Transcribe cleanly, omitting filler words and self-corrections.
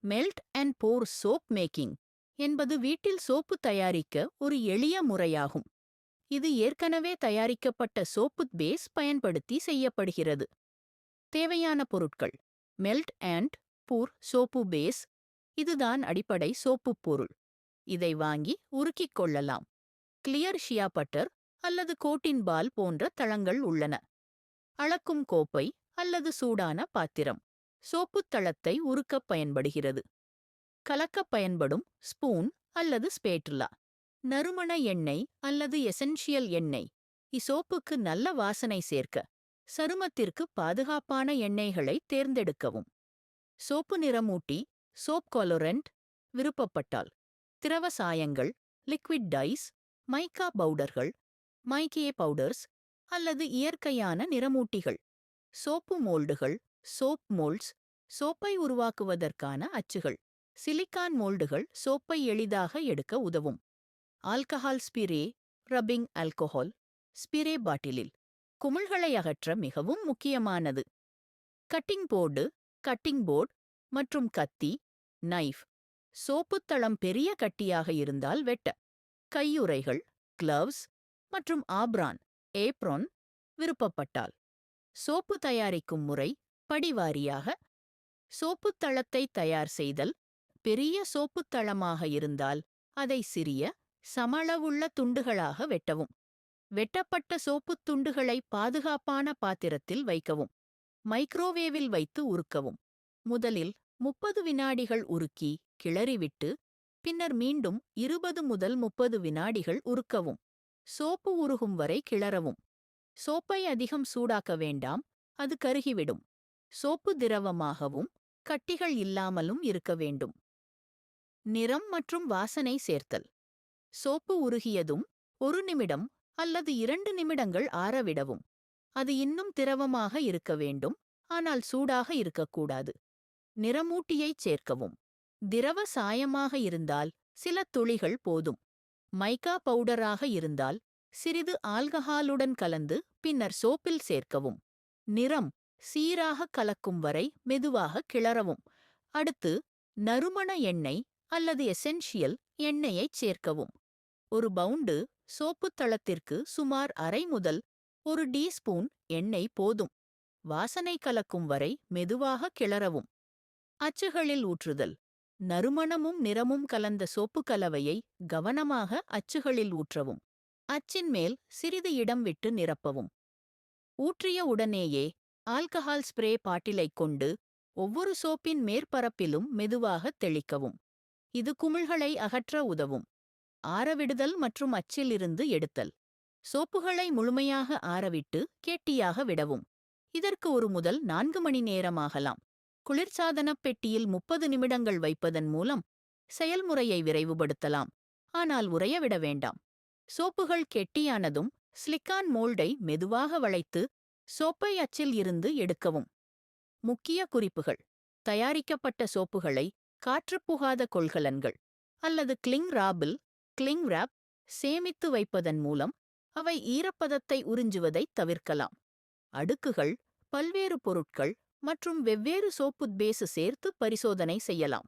Melt and pour soap making என்பது வீட்டில் soap தயாரிக்க ஒரு எளிய முறையாகும். இது ஏற்கனவே தயாரிக்கப்பட்ட சோப்பு பேஸ் பயன்படுத்தி செய்யப்படுகிறது. தேவையான பொருட்கள்: melt and pour soap base. இதுதான் அடிப்படை சோப்பு பொருள். இதை வாங்கி உருக்கிக் கொள்ளலாம். கிளியர் ஷியா பட்டர் அல்லது கோட்டின் பால் போன்ற தளங்கள் உள்ளன. அளக்கும் கோப்பை அல்லது சூடான பாத்திரம் சோப்புத் தளத்தை உருக்கப் பயன்படுகிறது. கலக்கப் பயன்படும் ஸ்பூன் அல்லது ஸ்பேட்டுலா. நறுமண எண்ணெய் அல்லது எசென்ஷியல் எண்ணெய். இசோப்புக்கு நல்ல வாசனை சேர்க்க சருமத்திற்கு பாதுகாப்பான எண்ணெய்களை தேர்ந்தெடுக்கவும். சோப்பு நிறமூட்டி சோப் கொலோரண்ட் விருப்பப்பட்டால். திரவ சாயங்கள் லிக்விட் டைஸ், மைக்கா பவுடர்கள், மைக்கே பவுடர்ஸ் அல்லது இயற்கையான நிறமூட்டிகள். சோப்பு மோல்டுகள் சோப் மோல்ட்ஸ் சோப்பை உருவாக்குவதற்கான அச்சுகள். சிலிக்கான் மோல்டுகள் சோப்பை எளிதாக எடுக்க உதவும். Alcohol spray rubbing alcohol spray பாட்டிலில் குமிழ்களை அகற்ற மிகவும் முக்கியமானது. கட்டிங் போர்டு மற்றும் கத்தி நைஃப். சோப்புத்தளம் பெரிய கட்டியாக இருந்தால் வெட்ட. கையுறைகள் கிளவ்ஸ் மற்றும் ஏப்ரான் விருப்பப்பட்டால். சோப்பு தயாரிக்கும் முறை படிவாரியாக. சோப்புத்தளத்தை தயார் செய்தல். பெரிய சோப்புத்தளமாக இருந்தால் அதை சிறிய சமளவுள்ள துண்டுகளாக வெட்டவும். வெட்டப்பட்ட சோப்புத் துண்டுகளை பாதுகாப்பான பாத்திரத்தில் வைக்கவும். மைக்ரோவேவில் வைத்து உருக்கவும். முதலில் 30 வினாடிகள் உருக்கி கிளறிவிட்டு பின்னர் மீண்டும் 20 முதல் 30 வினாடிகள் உருக்கவும். சோப்பு உருகும் வரை கிளறவும். சோப்பை அதிகம் சூடாக்க வேண்டாம், அது கருகிவிடும். சோப்பு திரவமாகவும் கட்டிகள் இல்லாமலும் இருக்க வேண்டும். நிறம் மற்றும் வாசனை சேர்த்தல். சோப்பு உருகியதும் 1 நிமிடம் அல்லது 2 நிமிடங்கள் ஆறவிடவும். அது இன்னும் திரவமாக இருக்க வேண்டும், ஆனால் சூடாக இருக்கக்கூடாது. நிறமூட்டியைச் சேர்க்கவும். திரவ சாயமாக இருந்தால் சில துளிகள் போதும். மைக்கா பவுடராக இருந்தால் சிறிது ஆல்கஹாலுடன் கலந்து பின்னர் சோப்பில் சேர்க்கவும். நிறம் சீராக கலக்கும் வரை மெதுவாக கிளறவும். அடுத்து நறுமண எண்ணெய் அல்லது எசென்ஷியல் எண்ணெயைச் சேர்க்கவும். ஒரு பவுண்டு சோப்புத் தளத்திற்கு சுமார் அரை முதல் 1 டீஸ்பூன் எண்ணெய் போதும். வாசனை கலக்கும் வரை மெதுவாக கிளறவும். அச்சுகளில் ஊற்றுதல். நறுமணமும் நிறமும் கலந்த சோப்பு கலவையை கவனமாக அச்சுகளில் ஊற்றவும். அச்சின் மேல் சிறிது இடம் விட்டு நிரப்பவும். ஊற்றிய உடனேயே ஆல்கஹால் ஸ்ப்ரே பாட்டிலைக் கொண்டு ஒவ்வொரு சோப்பின் மேற்பரப்பிலும் மெதுவாக தெளிக்கவும். இது குமிழ்களை அகற்ற உதவும். ஆறவிடுதல் மற்றும் அச்சில் இருந்து எடுத்தல். சோப்புகளை முழுமையாக ஆறவிட்டு கெட்டியாக விடவும். இதற்கு 1 முதல் 4 மணி நேரமாகலாம். குளிர்சாதனப் பெட்டியில் 30 நிமிடங்கள் வைப்பதன் மூலம் செயல்முறையை விரைவுபடுத்தலாம், ஆனால் உறையவிட வேண்டாம். சோப்புகள் கெட்டியானதும் சிலிக்கான் மோல்டை மெதுவாக வளைத்து சோப்பை அச்சில் இருந்து எடுக்கவும். முக்கிய குறிப்புகள்: தயாரிக்கப்பட்ட சோப்புகளை காற்றுப்புகாத கொள்கலன்கள் அல்லது கிளிங் ராப் சேமித்து வைப்பதன் மூலம் அவை ஈரப்பதத்தை உறிஞ்சுவதைத் தவிர்க்கலாம். அடுக்குகள், பல்வேறு பொருட்கள் மற்றும் வெவ்வேறு சோப்புத் பேசு சேர்த்து பரிசோதனை செய்யலாம்.